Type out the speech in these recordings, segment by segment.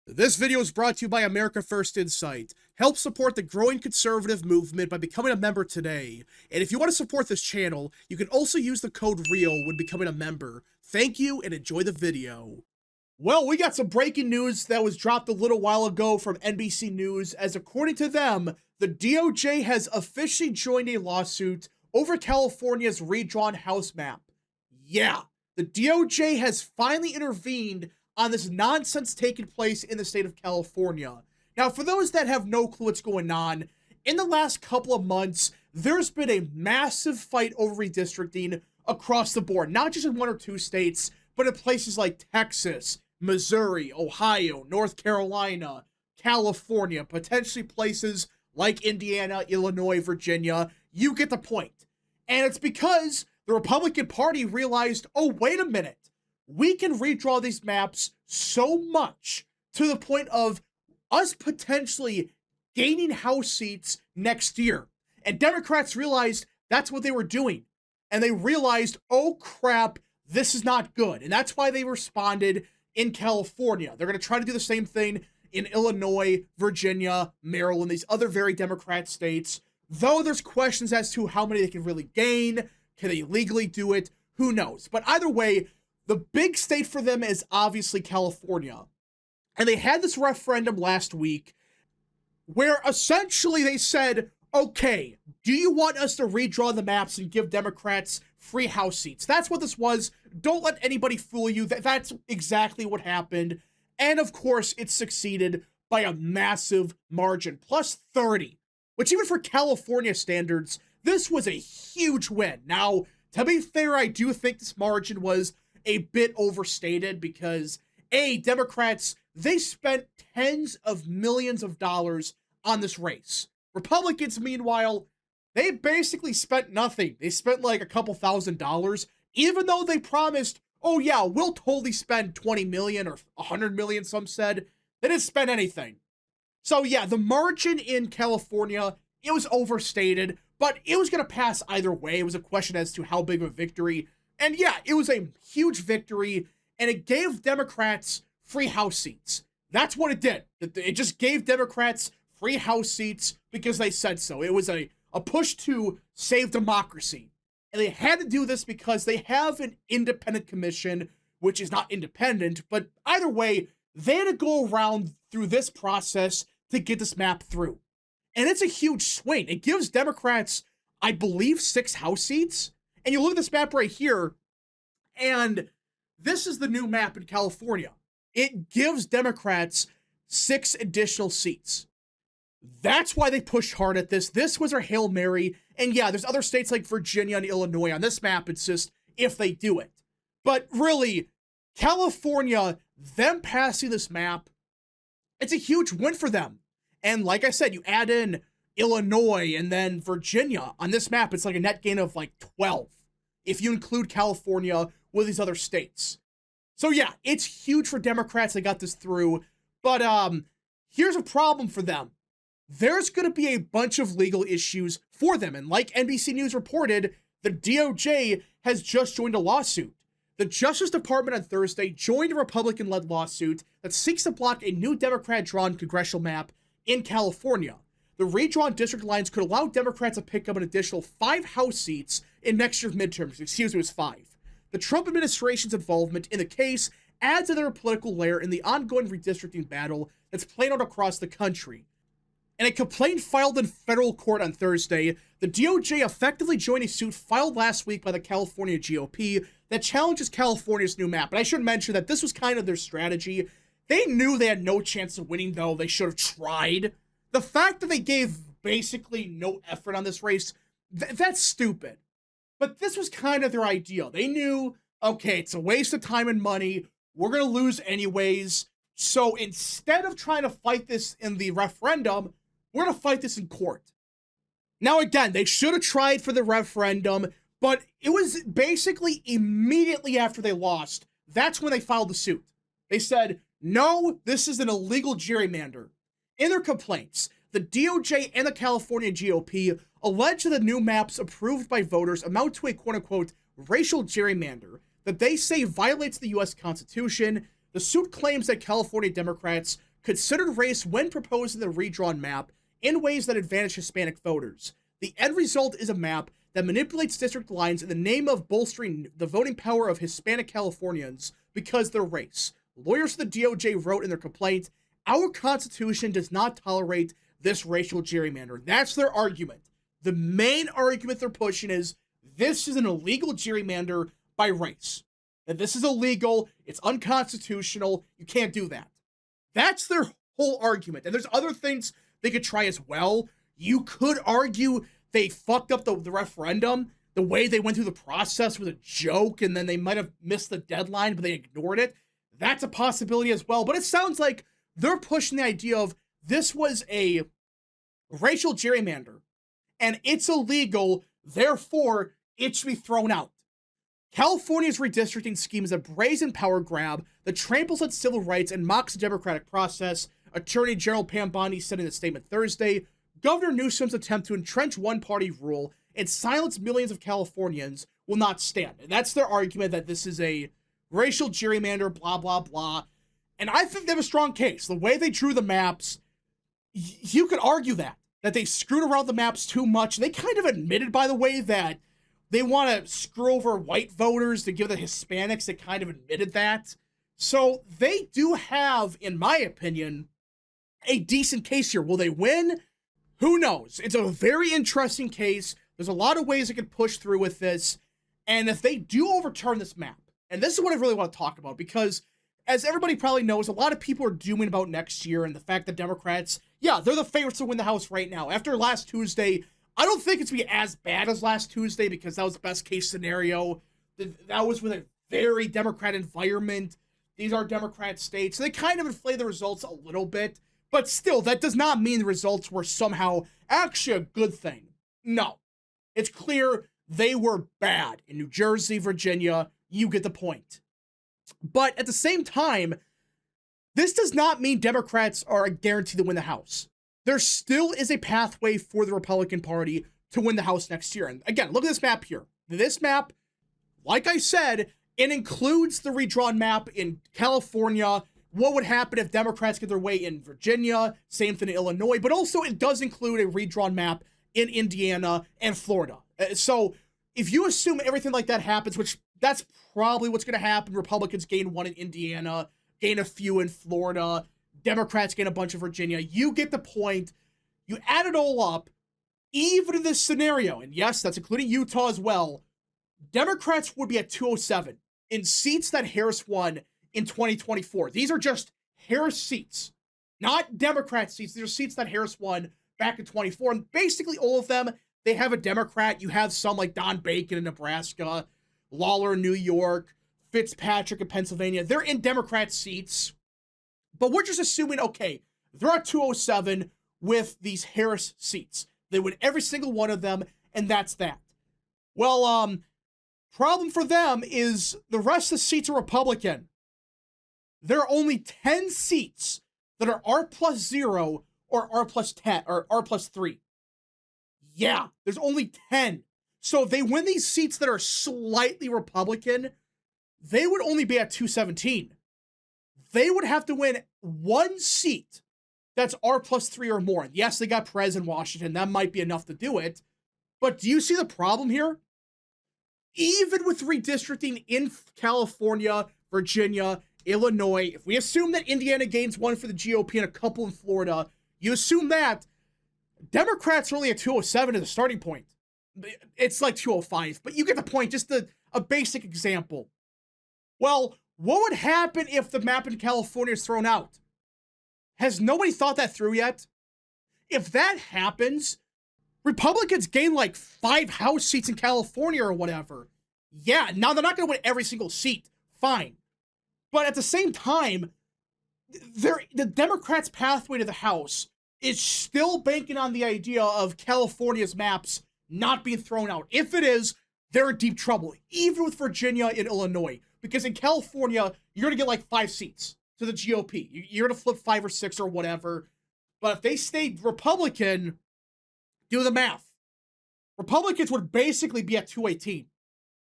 This video is brought to you by America First Insight. Help support the growing conservative movement by becoming a member today. And if you want to support this channel, you can also use the code REAL when becoming a member. Thank you and enjoy the video. Well, we got some breaking news that was dropped a little while ago from NBC News, as according to them, the DOJ has officially joined a lawsuit over California's redrawn House map. Yeah, the DOJ has finally intervened on this nonsense taking place in the state of California. Now, for those that have no clue what's going on, in the last couple of months, there's been a massive fight over redistricting across the board, not just in one or two states, but in places like Texas, Missouri, Ohio, North Carolina, California, potentially places like Indiana, Illinois, Virginia. You get the point. And it's because the Republican Party realized, oh, wait a minute. We can redraw these maps so much to the point of us potentially gaining House seats next year. And Democrats realized that's what they were doing. And they realized, oh crap, this is not good. And that's why they responded in California. They're going to try to do the same thing in Illinois, Virginia, Maryland, these other very Democrat states. Though there's questions as to how many they can really gain. Can they legally do it? Who knows? But either way, the big state for them is obviously California. And they had this referendum last week where essentially they said, okay, do you want us to redraw the maps and give Democrats free House seats? That's what this was. Don't let anybody fool you. That's exactly what happened. And of course, it succeeded by a massive margin, plus 30, which even for California standards, this was a huge win. Now, to be fair, I do think this margin was a bit overstated because, Democrats, they spent tens of millions of dollars on this race. Republicans, meanwhile, they basically spent nothing. They spent like a couple $1,000s, even though they promised, oh yeah, we'll totally spend 20 million or 100 million, some said. They didn't spend anything. So yeah, the margin in California, it was overstated, but it was going to pass either way. It was a question as to how big of a victory. And yeah, it was a huge victory, and it gave Democrats free House seats. That's what it did. It just gave Democrats free House seats because they said so. It was a push to save democracy. And they had to do this because they have an independent commission, which is not independent, but either way, they had to go around through this process to get this map through. And it's a huge swing. It gives Democrats, I believe, 6 House seats. And you look at this map right here, and this is the new map in California. It gives Democrats 6 additional seats. That's why they pushed hard at this. This was our Hail Mary. And yeah, there's other states like Virginia and Illinois. On this map, it's just if they do it. But really, California, them passing this map, it's a huge win for them. And like I said, you add in Illinois and then Virginia. On this map, it's like a net gain of like 12 if you include California with these other states. So yeah, it's huge for Democrats. They got this through. But here's a problem for them. There's going to be a bunch of legal issues for them. And like NBC News reported, the DOJ has just joined a lawsuit. The Justice Department on Thursday joined a Republican-led lawsuit that seeks to block a new Democrat-drawn congressional map in California. The redrawn district lines could allow Democrats to pick up an additional 5 House seats in next year's midterms. Excuse me, it was 5. The Trump administration's involvement in the case adds another political layer in the ongoing redistricting battle that's playing out across the country. In a complaint filed in federal court on Thursday, the DOJ effectively joined a suit filed last week by the California GOP that challenges California's new map. And I should mention that this was kind of their strategy. They knew they had no chance of winning, though. They should have tried. The fact that they gave basically no effort on this race, that's stupid. But this was kind of their idea. They knew, okay, it's a waste of time and money. We're going to lose anyways. So instead of trying to fight this in the referendum, we're going to fight this in court. Now, again, they should have tried for the referendum, but it was basically immediately after they lost. That's when they filed the suit. They said, no, this is an illegal gerrymander. In their complaints, the DOJ and the California GOP allege that the new maps approved by voters amount to a quote-unquote racial gerrymander that they say violates the U.S. Constitution. The suit claims that California Democrats considered race when proposing the redrawn map in ways that advantage Hispanic voters. The end result is a map that manipulates district lines in the name of bolstering the voting power of Hispanic Californians because of their race. Lawyers for the DOJ wrote in their complaint, "Our Constitution does not tolerate this racial gerrymander." That's their argument. The main argument they're pushing is this is an illegal gerrymander by race. That this is illegal, it's unconstitutional, you can't do that. That's their whole argument. And there's other things they could try as well. You could argue they fucked up the referendum. The way they went through the process was a joke, and then they might have missed the deadline, but they ignored it. That's a possibility as well. But it sounds like they're pushing the idea of this was a racial gerrymander, and it's illegal, therefore it should be thrown out. California's redistricting scheme is a brazen power grab that tramples on civil rights and mocks the democratic process, Attorney General Pam Bondi said in a statement Thursday. Governor Newsom's attempt to entrench one-party rule and silence millions of Californians will not stand. And that's their argument, that this is a racial gerrymander, blah, blah, blah. And I think they have a strong case. The way they drew the maps, you could argue that they screwed around the maps too much. They kind of admitted, by the way, that they want to screw over white voters to give the Hispanics. They kind of admitted that. So they do have, in my opinion, a decent case here. Will they win? Who knows? It's a very interesting case. There's a lot of ways they could push through with this. And if they do overturn this map, and this is what I really want to talk about, because as everybody probably knows, a lot of people are dooming about next year and the fact that Democrats, yeah, they're the favorites to win the House right now. After last Tuesday, I don't think it's going to be as bad as last Tuesday because that was the best case scenario. That was with a very Democrat environment. These are Democrat states. So they kind of inflate the results a little bit. But still, that does not mean the results were somehow actually a good thing. No. It's clear they were bad. In New Jersey, Virginia, you get the point. But at the same time, this does not mean Democrats are guaranteed to win the House. There still is a pathway for the Republican Party to win the House next year. And again, look at this map here. This map, like I said, it includes the redrawn map in California. What would happen if Democrats get their way in Virginia? Same thing in Illinois. But also it does include a redrawn map in Indiana and Florida. So if you assume everything like that happens, which that's probably what's going to happen, Republicans gain one in Indiana, gain a few in Florida, Democrats gain a bunch of Virginia, you get the point. You add it all up, even in this scenario, and yes, that's including Utah as well, Democrats would be at 207 in seats that Harris won in 2024. These are just Harris seats, not Democrat seats. These are seats that Harris won back in 24. And basically all of them, they have a Democrat. You have some like Don Bacon in Nebraska, Lawler in New York, Fitzpatrick in Pennsylvania. They're in Democrat seats. But we're just assuming, okay, they're at 207 with these Harris seats. They win every single one of them, and that's that. Well, problem for them is the rest of the seats are Republican. There are only 10 seats that are R plus 0 or R plus 10 or R plus 3. Yeah, there's only 10. So if they win these seats that are slightly Republican, they would only be at 217. They would have to win one seat that's R plus 3 or more. Yes, they got Perez in Washington. That might be enough to do it. But do you see the problem here? Even with redistricting in California, Virginia, Illinois, if we assume that Indiana gains one for the GOP and a couple in Florida, you assume that Democrats are only at 207 as a starting point. It's like 205, but you get the point, just a basic example. Well, what would happen if the map in California is thrown out? Has nobody thought that through yet? If that happens, Republicans gain like 5 House seats in California or whatever. Yeah, now they're not going to win every single seat. Fine. But at the same time, the Democrats' pathway to the House is still banking on the idea of California's maps not being thrown out. If it is, they're in deep trouble, even with Virginia and Illinois. Because in California, you're going to get like 5 seats to the GOP. You're going to flip 5 or 6 or whatever. But if they stayed Republican, do the math. Republicans would basically be at 218.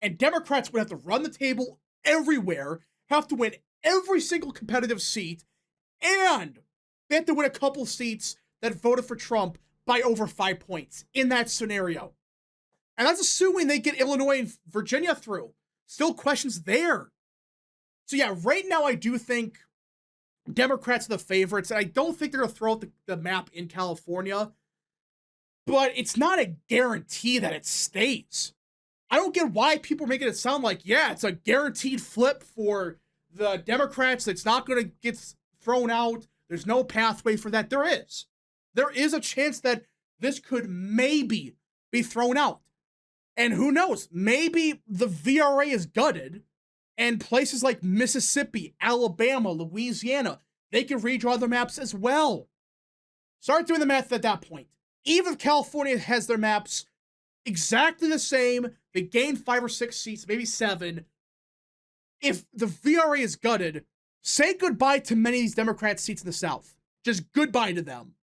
And Democrats would have to run the table everywhere, have to win every single competitive seat, and They have to win a couple seats that voted for Trump by over 5 points in that scenario. And that's assuming they get Illinois and Virginia through. Still questions there. So yeah, right now I do think Democrats are the favorites, and I don't think they're going to throw out the map in California. But it's not a guarantee that it stays. I don't get why people are making it sound like, yeah, it's a guaranteed flip for the Democrats. It's not going to get thrown out. There's no pathway for that. There is. There is a chance that this could maybe be thrown out. And who knows? Maybe the VRA is gutted, and places like Mississippi, Alabama, Louisiana, they can redraw their maps as well. Start doing the math at that point. Even if California has their maps exactly the same, they gain 5 or 6 seats, maybe 7. If the VRA is gutted, say goodbye to many of these Democrat seats in the South. Just goodbye to them.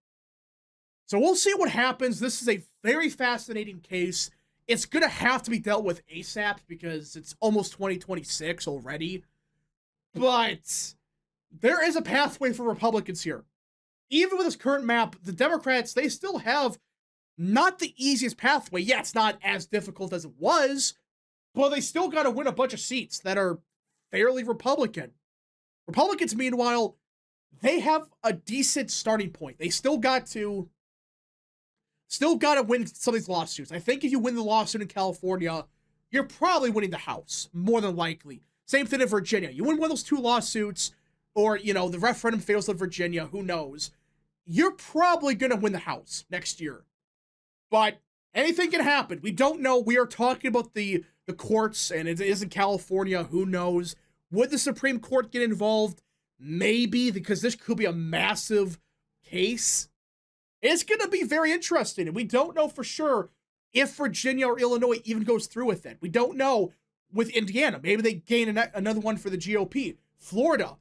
So we'll see what happens. This is a very fascinating case. It's going to have to be dealt with ASAP because it's almost 2026 already. But there is a pathway for Republicans here. Even with this current map, the Democrats, they still have not the easiest pathway. Yeah, it's not as difficult as it was, but they still got to win a bunch of seats that are fairly Republican. Republicans, meanwhile, they have a decent starting point. They still got to win some of these lawsuits. I think if you win the lawsuit in California, you're probably winning the House, more than likely. Same thing in Virginia. You win one of those 2 lawsuits, or, the referendum fails in Virginia, who knows? You're probably going to win the House next year. But anything can happen. We don't know. We are talking about the courts, and it is in California. Who knows? Would the Supreme Court get involved? Maybe, because this could be a massive case. It's going to be very interesting, and we don't know for sure if Virginia or Illinois even goes through with it. We don't know with Indiana. Maybe they gain another one for the GOP. Florida,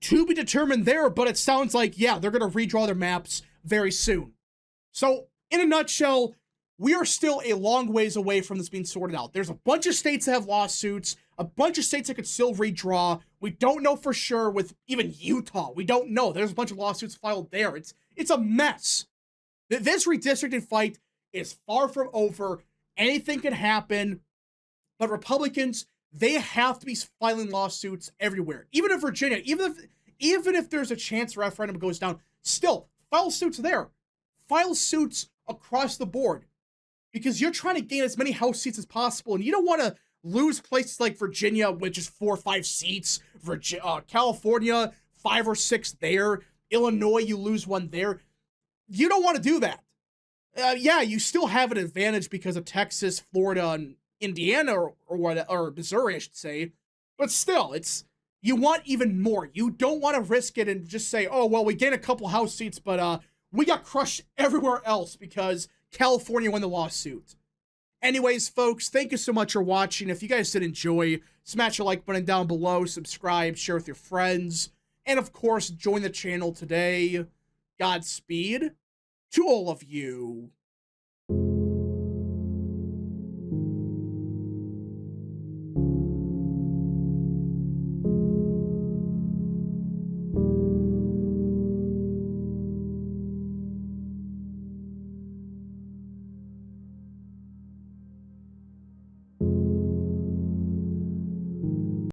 to be determined there, but it sounds like, yeah, they're going to redraw their maps very soon. So, in a nutshell, we are still a long ways away from this being sorted out. There's a bunch of states that have lawsuits, a bunch of states that could still redraw. We don't know for sure with even Utah. We don't know. There's a bunch of lawsuits filed there. It's a mess. This redistricting fight is far from over. Anything can happen. But Republicans, they have to be filing lawsuits everywhere. Even in Virginia, even if there's a chance the referendum goes down, still, file suits there. File suits across the board. Because you're trying to gain as many House seats as possible, and you don't want to lose places like Virginia, which is 4 or 5 seats. California, 5 or 6 there. Illinois, you lose 1 there. You don't want to do that. Yeah, you still have an advantage because of Texas, Florida, and Indiana, or Missouri, I should say. But still, you want even more. You don't want to risk it and just say, oh, well, we gain a couple House seats, but we got crushed everywhere else because California won the lawsuit. Anyways, folks, thank you so much for watching. If you guys did enjoy, smash the like button down below, subscribe, share with your friends, and of course, join the channel today. Godspeed to all of you.